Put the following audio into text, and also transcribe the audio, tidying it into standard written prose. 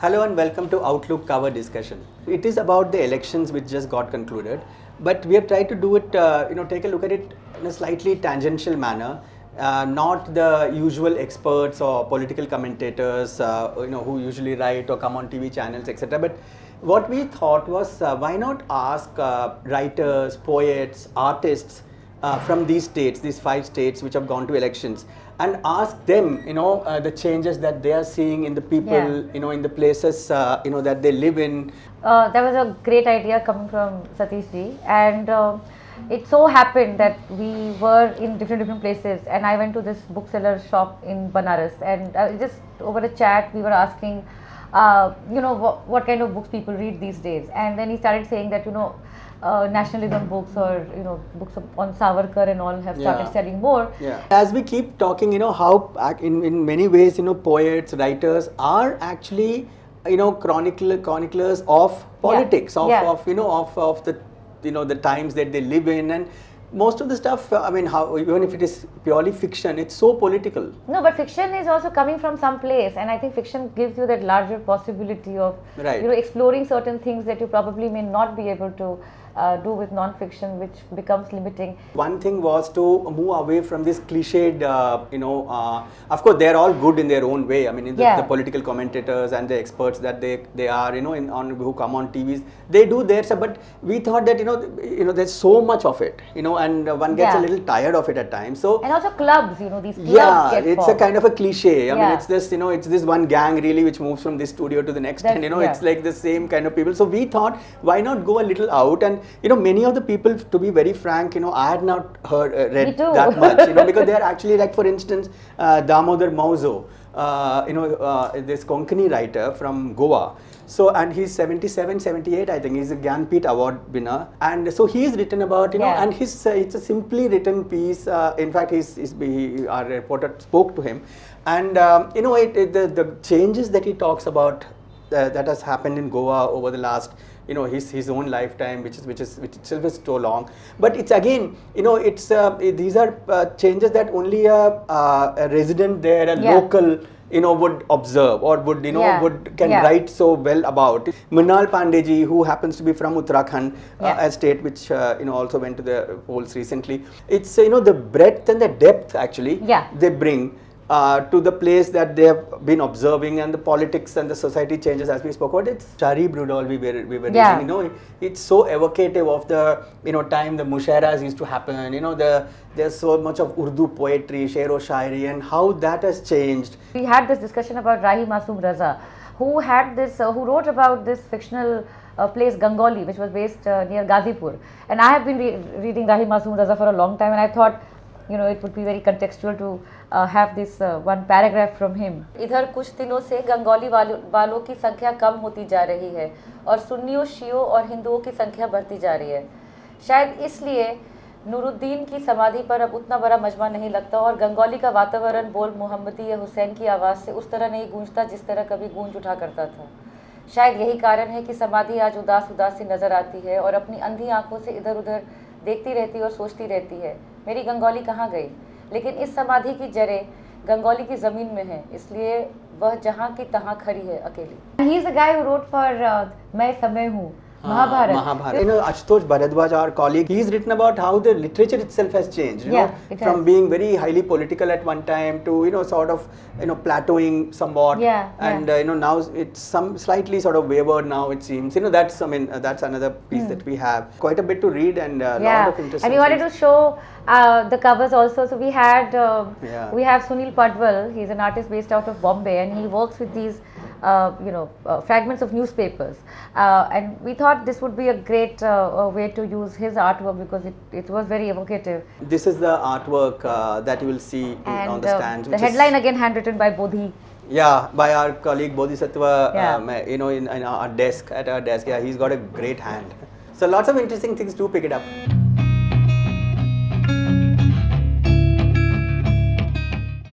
Hello and welcome to Outlook Cover Discussion. It is about the elections which just got concluded, but we have tried to do it, take a look at it in a slightly tangential manner, not the usual experts or political commentators, who usually write or come on TV channels, etc. But what we thought was, why not ask writers, poets, artists from these states, these 5 states which have gone to elections, and ask them, the changes that they are seeing in the people, in the places, that they live in. That was a great idea coming from Satish ji, and it so happened that we were in different places, and I went to this bookseller shop in Banaras, and just over a chat we were asking, what kind of books people read these days, and then he started saying that nationalism books or books on Savarkar and all have started selling more. Yeah. As we keep talking, how in many ways, poets, writers are actually chroniclers of politics, of the times that they live in, and most of the stuff, even if it is purely fiction, it's so political. No, but fiction is also coming from some place, and I think fiction gives you that larger possibility of exploring certain things that you probably may not be able to do with non-fiction, which becomes limiting. One thing was to move away from this cliched, of course they're all good in their own way. The political commentators and the experts that they are, who come on TVs, they do their stuff. But we thought that there's so much of it, and one gets a little tired of it at times. So and also clubs, these clubs get it's formed. a kind of a cliche. It's this, it's this one gang really which moves from this studio to the next, and it's like the same kind of people. So we thought, why not go a little out? And many of the people, to be very frank, I had not read that much, because they are actually, like, for instance, Damodar Mauzo, this Konkani writer from Goa. So, and he's 77, 78, I think. He's a Gyanpith Award winner. And so he's written about, and it's a simply written piece. In fact, our reporter spoke to him. And, the changes that he talks about that has happened in Goa over the last, his own lifetime, which itself is so long. But it's again, these are changes that only a resident there, a local, would observe or would write so well about. Mrinal Pandeyji, who happens to be from Uttarakhand, a state which also went to the polls recently. It's the breadth and the depth actually they bring to the place that they have been observing, and the politics and the society changes as we spoke about. It's Shari Brudol we were reading, it's so evocative of the time the mushairas used to happen, there's so much of Urdu poetry, shero shairi, and how that has changed. We had this discussion about Rahi Masoom Raza, who wrote about this fictional place Gangoli, which was based near Ghazipur, and I have been reading Rahi Masoom Raza for a long time, and I thought it would be very contextual to have this one paragraph from him. इधर कुछ दिनों से गंगौली वालों की संख्या कम होती जा रही है और सुन्नियों, शियों और हिंदुओं की संख्या बढ़ती जा रही है। शायद इसलिए नूरुद्दीन की समाधि पर अब उतना बड़ा मजमा नहीं लगता और गंगौली का वातावरण बोल मोहम्मदी या हुसैन की आवाज़ से उस तरह नहीं गूंजता जिस तरह कभी गूंज उठा करता था। शायद यही कारण है कि समाधि आज उदास सी नज़र आती है और अपनी अंधी आंखों से इधर उधर देखती रहती और सोचती रहती है, मेरी गंगौली कहाँ गई। लेकिन इस समाधि की जड़ें गंगौली की ज़मीन में है, इसलिए वह जहाँ की तहाँ खड़ी है अकेली। He is a guy who wrote for मैं समय हूँ, Mahabharata. Ashutosh Bharadwaj, our colleague, he's written about how the literature itself has changed, from being very highly political at one time to, sort of, plateauing somewhat. And, now it's slightly sort of wavered now, it seems. That's another piece that we have. Quite a bit to read and a lot of interesting And we wanted to show the covers also. So we have Sunil Padwal. He's an artist based out of Bombay, and he works with these fragments of newspapers, and we thought this would be a great way to use his artwork because it was very evocative. This is the artwork that you will see on the stands. The headline again handwritten by Bodhi. By our colleague Bodhisattva, in our desk, at our desk. He's got a great hand. So lots of interesting things. Do pick it up.